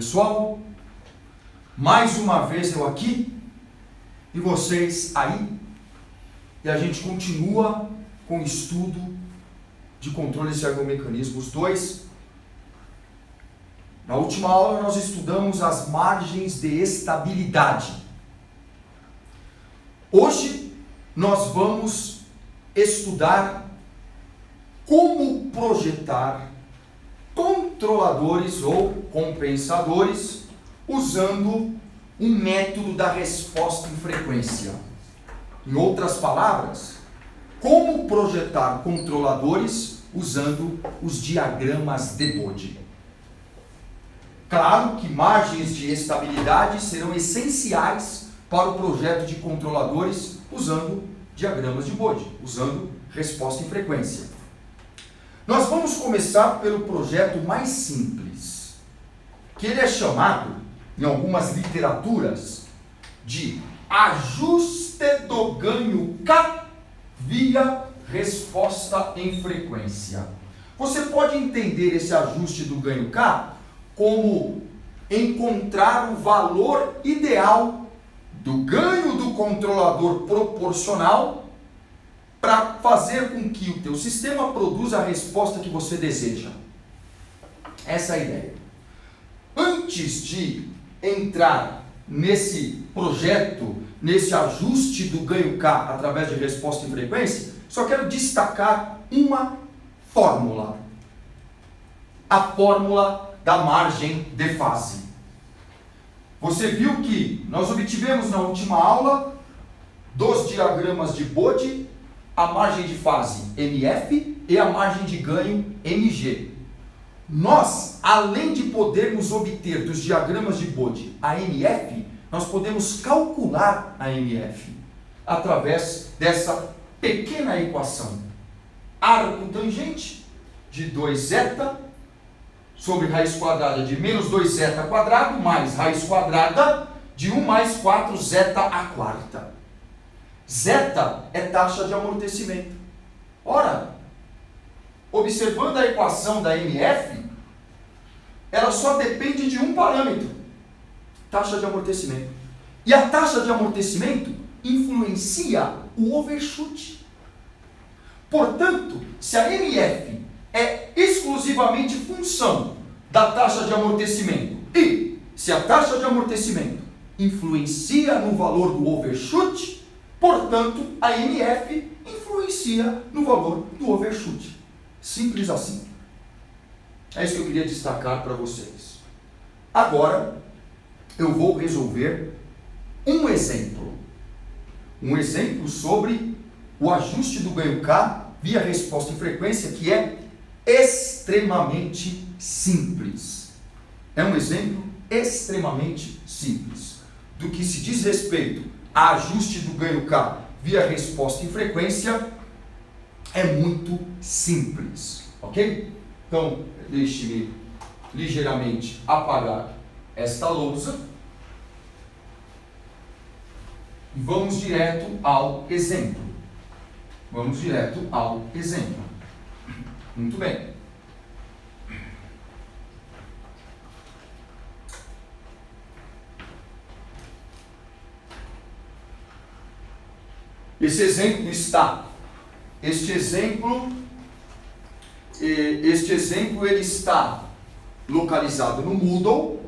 Pessoal, mais uma vez eu aqui e vocês aí, e a gente continua com o estudo de controles de ergomecanismos 2. Na última aula nós estudamos as margens de estabilidade. Hoje nós vamos estudar como projetar controladores ou compensadores usando um método da resposta em frequência. Em outras palavras, como projetar controladores usando os diagramas de Bode. Claro que margens de estabilidade serão essenciais para o projeto de controladores usando diagramas de Bode, usando resposta em frequência. Nós vamos começar pelo projeto mais simples, que ele é chamado, em algumas literaturas, de ajuste do ganho K via resposta em frequência. Você pode entender esse ajuste do ganho K como encontrar o valor ideal do ganho do controlador proporcional para fazer com que o teu sistema produza a resposta que você deseja. Essa é a ideia. Antes de entrar nesse projeto, nesse ajuste do ganho K através de resposta em frequência, só quero destacar uma fórmula. A fórmula da margem de fase. Você viu que nós obtivemos na última aula dos diagramas de Bode a margem de fase MF e a margem de ganho MG. Nós, além de podermos obter dos diagramas de Bode a MF, nós podemos calcular a MF através dessa pequena equação. Arco tangente de 2ζ sobre raiz quadrada de menos 2ζ quadrado mais raiz quadrada de 1 mais 4ζ à quarta. Zeta é taxa de amortecimento. Ora, observando a equação da MF, ela só depende de um parâmetro, taxa de amortecimento. E a taxa de amortecimento influencia o overshoot. Portanto, se a MF é exclusivamente função da taxa de amortecimento e se a taxa de amortecimento influencia no valor do overshoot, portanto, a MF influencia no valor do overshoot. Simples assim. É isso que eu queria destacar para vocês. Agora, eu vou resolver um exemplo. Um exemplo sobre o ajuste do ganho K via resposta em frequência, que é extremamente simples. É um exemplo extremamente simples. Do que se diz respeito a ajuste do ganho K via resposta em frequência, é muito simples, ok? Então, deixe-me ligeiramente apagar esta lousa e vamos direto ao exemplo. Vamos direto ao exemplo. Muito bem. Este exemplo ele está localizado no Moodle,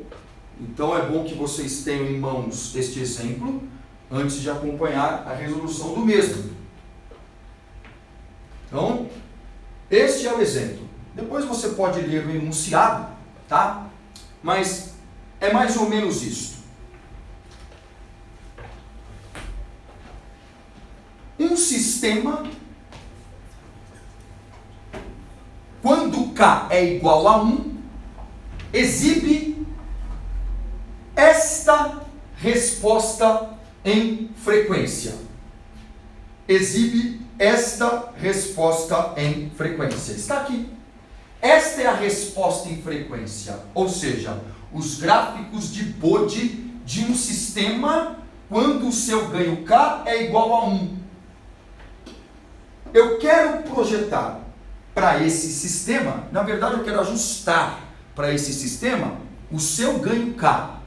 então é bom que vocês tenham em mãos este exemplo antes de acompanhar a resolução do mesmo. Então, este é o exemplo. Depois você pode ler o enunciado, tá? Mas é mais ou menos isso. Um sistema, quando K é igual a 1, exibe esta resposta em frequência. Exibe esta resposta em frequência. Está aqui. Esta é a resposta em frequência, ou seja, os gráficos de Bode de um sistema quando o seu ganho K é igual a 1. Eu quero projetar para esse sistema, na verdade eu quero ajustar para esse sistema o seu ganho K,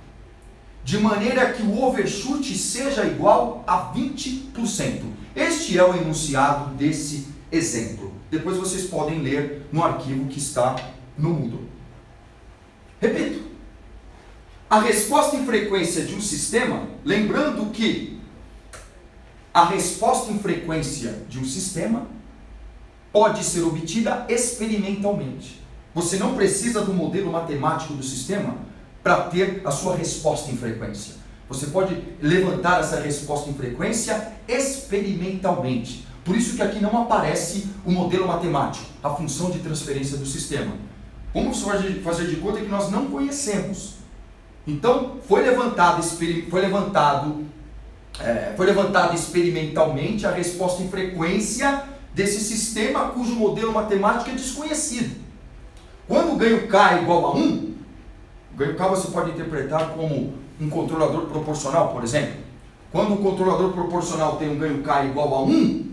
de maneira que o overshoot seja igual a 20%. Este é o enunciado desse exemplo. Depois vocês podem ler no arquivo que está no Moodle. Repito, a resposta em frequência de um sistema, lembrando que a resposta em frequência de um sistema pode ser obtida experimentalmente. Você não precisa do modelo matemático do sistema para ter a sua resposta em frequência. Você pode levantar essa resposta em frequência experimentalmente. Por isso que aqui não aparece o modelo matemático, a função de transferência do sistema. Vamos fazer de conta que nós não conhecemos. Então, foi levantada experimentalmente a resposta em frequência desse sistema cujo modelo matemático é desconhecido. Quando o ganho K é igual a 1, o ganho K você pode interpretar como um controlador proporcional, por exemplo. Quando o controlador proporcional tem um ganho K igual a 1,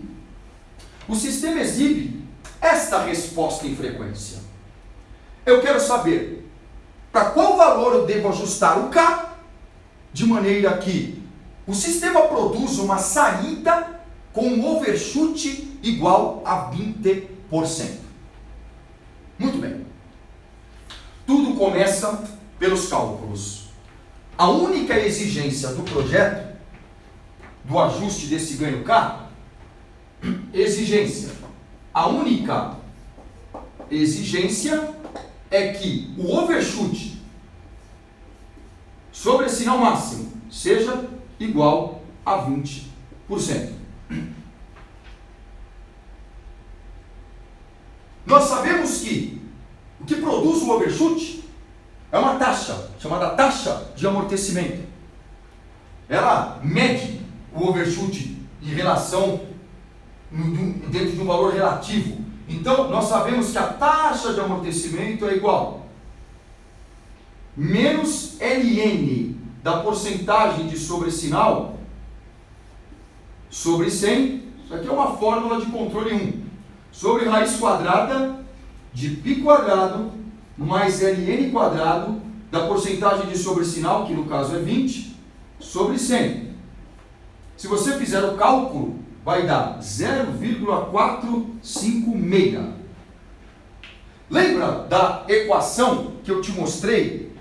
o sistema exibe esta resposta em frequência. Eu quero saber para qual valor eu devo ajustar o K, de maneira que o sistema produza uma saída com um overshoot igual a 20%. Muito bem. Tudo começa pelos cálculos. A única exigência do projeto, do ajuste desse ganho K, a única exigência é que o overshoot sobre esse sinal máximo seja igual a 20%. Nós sabemos que o que produz o overshoot é uma taxa, chamada taxa de amortecimento. Ela mede o overshoot em relação, dentro de um valor relativo. Então, nós sabemos que a taxa de amortecimento é igual menos ln da porcentagem de sobressinal sobre 100, isso aqui é uma fórmula de controle 1, sobre raiz quadrada de π quadrado mais ln quadrado da porcentagem de sobressinal, que no caso é 20, sobre 100. Se você fizer o cálculo, vai dar 0,456. Lembra da equação que eu te mostrei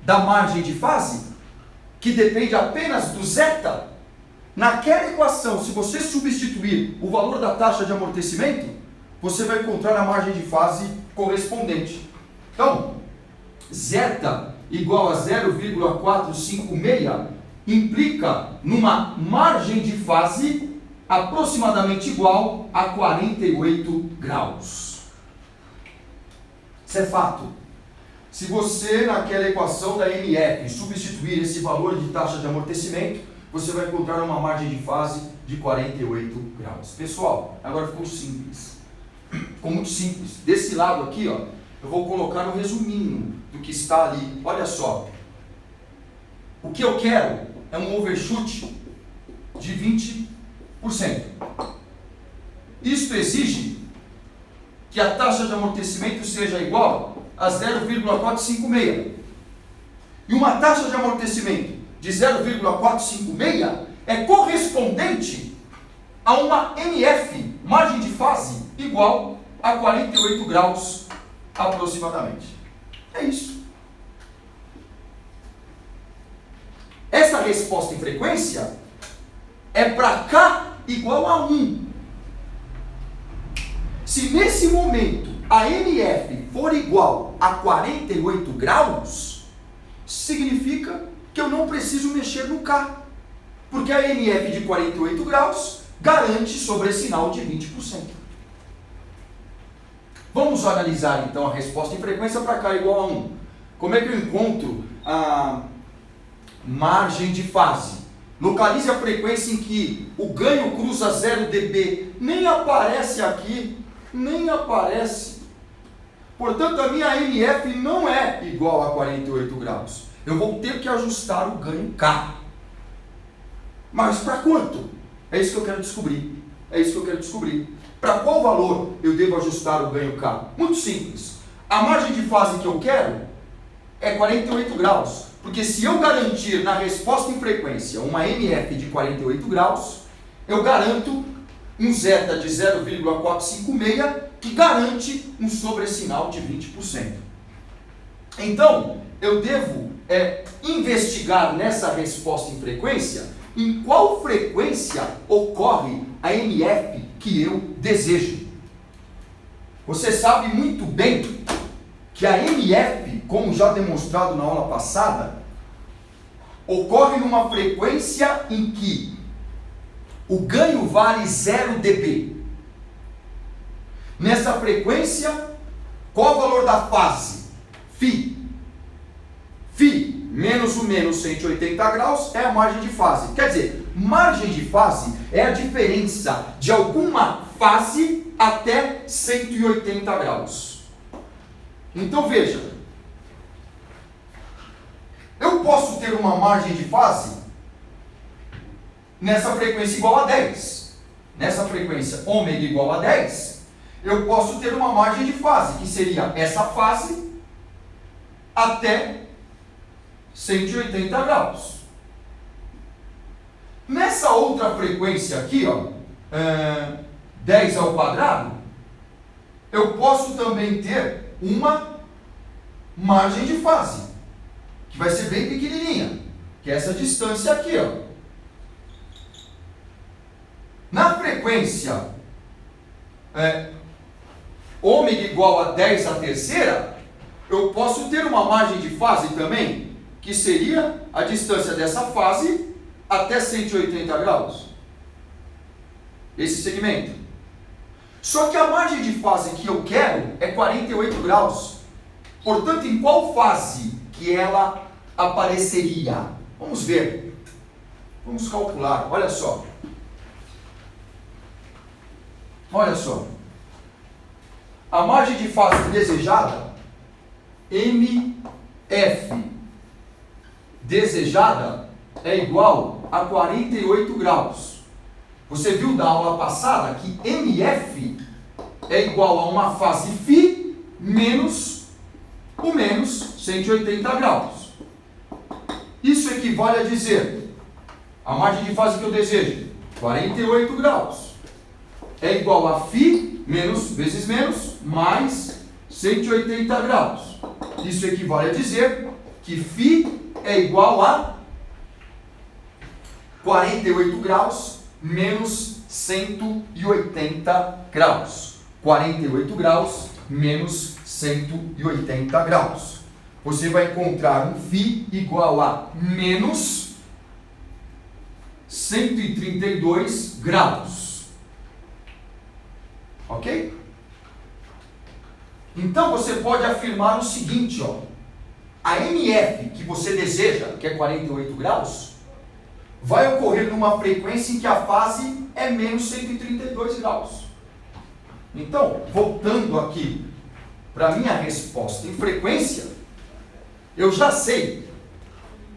da margem de fase? Que depende apenas do zeta? Naquela equação, se você substituir o valor da taxa de amortecimento, você vai encontrar a margem de fase correspondente. Então, zeta igual a 0,456 implica numa margem de fase aproximadamente igual a 48 graus. Isso é fato. Se você, naquela equação da MF, substituir esse valor de taxa de amortecimento, você vai encontrar uma margem de fase de 48 graus. Pessoal, agora ficou simples. Ficou muito simples. Desse lado aqui, ó, eu vou colocar um resuminho do que está ali. Olha só. O que eu quero é um overshoot de 20%. Isto exige que a taxa de amortecimento seja igual a 0,456. E uma taxa de amortecimento de 0,456 é correspondente a uma MF, margem de fase, igual a 48 graus aproximadamente. É isso. Essa resposta em frequência é para K igual a 1. Se nesse momento a MF for igual a 48 graus, significa que eu não preciso mexer no K, porque a MF de 48 graus garante sobressinal de 20%. Vamos analisar então a resposta em frequência para K igual a 1. Como é que eu encontro a margem de fase? Localize a frequência em que o ganho cruza 0 dB. Nem aparece aqui, nem aparece. Portanto, a minha MF não é igual a 48 graus. Eu vou ter que ajustar o ganho K. Mas para quanto? É isso que eu quero descobrir. É isso que eu quero descobrir. Para qual valor eu devo ajustar o ganho K? Muito simples. A margem de fase que eu quero é 48 graus. Porque se eu garantir na resposta em frequência uma MF de 48 graus, eu garanto um zeta de 0,456, que garante um sobressinal de 20%. Então, eu devo investigar nessa resposta em frequência, em qual frequência ocorre a MF que eu desejo. Você sabe muito bem que a MF, como já demonstrado na aula passada, ocorre numa frequência em que o ganho vale 0 dB. Nessa frequência, qual o valor da fase? Φ. Φ menos o menos 180 graus é a margem de fase. Quer dizer, margem de fase é a diferença de alguma fase até 180 graus. Então veja, eu posso ter uma margem de fase nessa frequência igual a 10. Nessa frequência ômega igual a 10, eu posso ter uma margem de fase, que seria essa fase até 180 graus. Nessa outra frequência aqui, ó, 10 ao quadrado, eu posso também ter uma margem de fase, que vai ser bem pequenininha, que é essa distância aqui, ó. Na frequência ômega igual a 10 à terceira, eu posso ter uma margem de fase também, que seria a distância dessa fase até 180 graus. Esse segmento. Só que a margem de fase que eu quero é 48 graus. Portanto, em qual fase que ela apareceria? Vamos ver. Vamos calcular. Olha só. Olha só. A margem de fase desejada, MF desejada, é igual a 48 graus. Você viu da aula passada que MF é igual a uma fase φ menos o menos 180 graus. Isso equivale a dizer, a margem de fase que eu desejo, 48 graus, é igual a φ menos vezes menos mais 180 graus. Isso equivale a dizer que φ é igual a 48 graus menos 180 graus. 48 graus menos 180 graus. Você vai encontrar um φ igual a menos 132 graus. Ok? Então você pode afirmar o seguinte, ó. A MF que você deseja, que é 48 graus, vai ocorrer numa frequência em que a fase é menos 132 graus. Então, voltando aqui para a minha resposta em frequência, eu já sei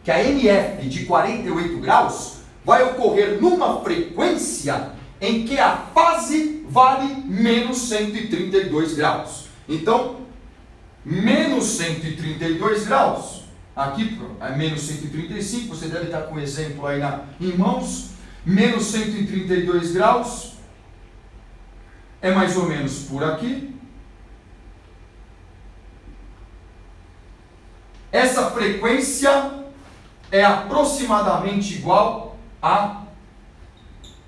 que a MF de 48 graus vai ocorrer numa frequência em que a fase vale menos 132 graus. Então, menos 132 graus, aqui é menos 135, você deve estar com o exemplo aí em mãos, menos 132 graus, é mais ou menos por aqui. Essa frequência é aproximadamente igual a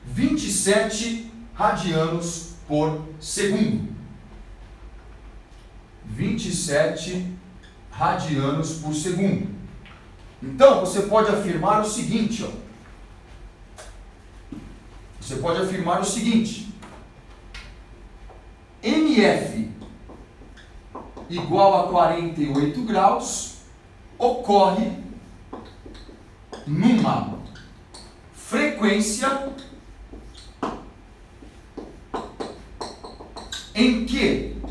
27 radianos por segundo. 27 radianos por segundo. Então, você pode afirmar o seguinte, ó. Você pode afirmar o seguinte: MF igual a 48 graus ocorre numa frequência em que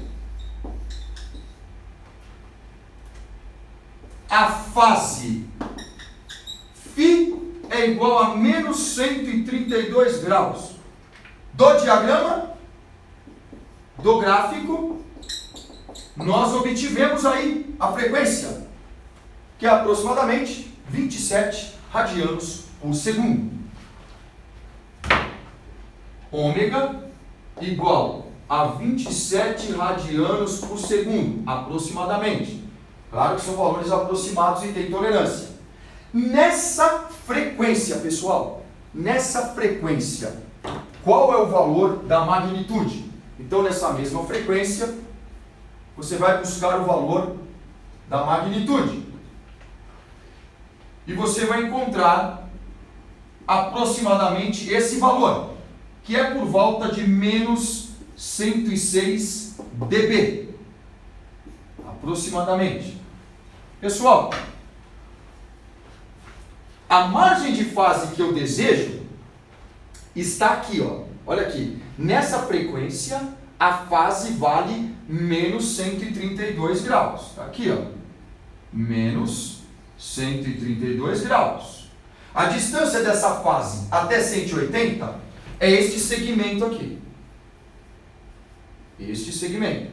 a fase φ é igual a menos 132 graus. Do diagrama, do gráfico, nós obtivemos aí a frequência. que é aproximadamente 27 radianos por segundo. Ômega igual a 27 radianos por segundo, aproximadamente. Claro que são valores aproximados e tem tolerância. Nessa frequência, pessoal, nessa frequência, qual é o valor da magnitude? Então, nessa mesma frequência, você vai buscar o valor da magnitude. E você vai encontrar aproximadamente esse valor, que é por volta de menos 106 dB. Aproximadamente. Pessoal, a margem de fase que eu desejo está aqui, ó. Olha aqui. Nessa frequência, a fase vale menos 132 graus. Está aqui, ó. Menos 132 graus. A distância dessa fase até 180 é este segmento aqui. Este segmento.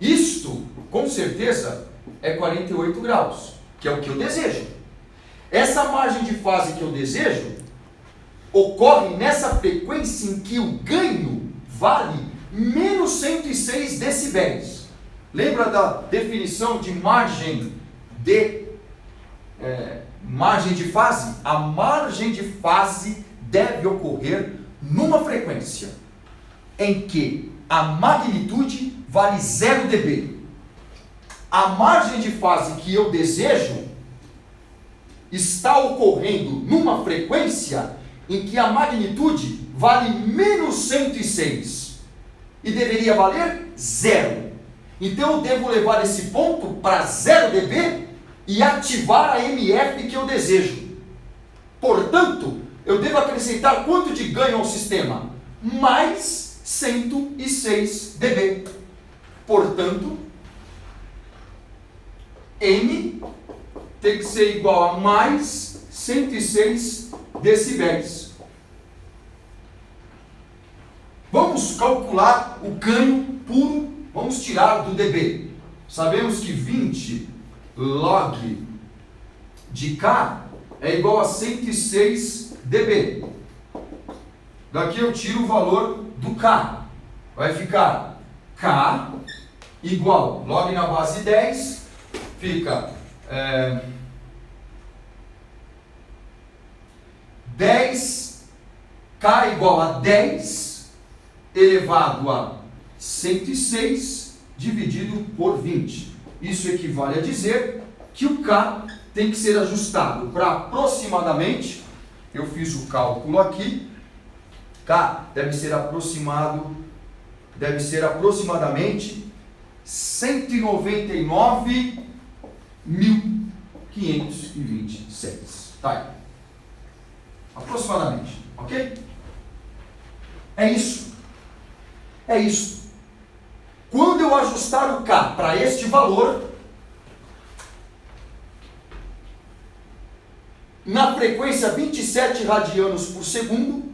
Isto, com certeza, é 48 graus, que é o que eu desejo. Essa margem de fase que eu desejo ocorre nessa frequência em que o ganho vale menos 106 decibéis. Lembra da definição de margem de fase? A margem de fase deve ocorrer numa frequência em que a magnitude vale 0 dB. A margem de fase que eu desejo está ocorrendo numa frequência em que a magnitude vale menos 106 e deveria valer 0. Então eu devo levar esse ponto para 0 dB e ativar a MF que eu desejo. Portanto, eu devo acrescentar quanto de ganho ao sistema? Mais 106 dB. Portanto, M tem que ser igual a mais 106 decibéis. Vamos calcular o ganho puro, vamos tirar do dB. Sabemos que 20 log de K é igual a 106 dB. Daqui eu tiro o valor do K. Vai ficar K igual, log na base 10, fica 10, K igual a 10 elevado a 106 dividido por 20. Isso equivale a dizer que o K tem que ser ajustado para aproximadamente, eu fiz o cálculo aqui, K deve ser aproximadamente 199.526. Tá aí. Aproximadamente, ok? É isso. É isso. Quando eu ajustar o K para este valor, na frequência 27 radianos por segundo,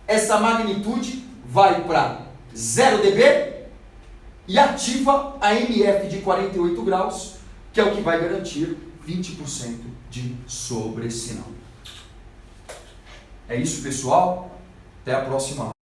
essa magnitude vai para 0 dB e ativa a MF de 48 graus, que é o que vai garantir 20% de sobressinal. É isso, pessoal. Até a próxima aula.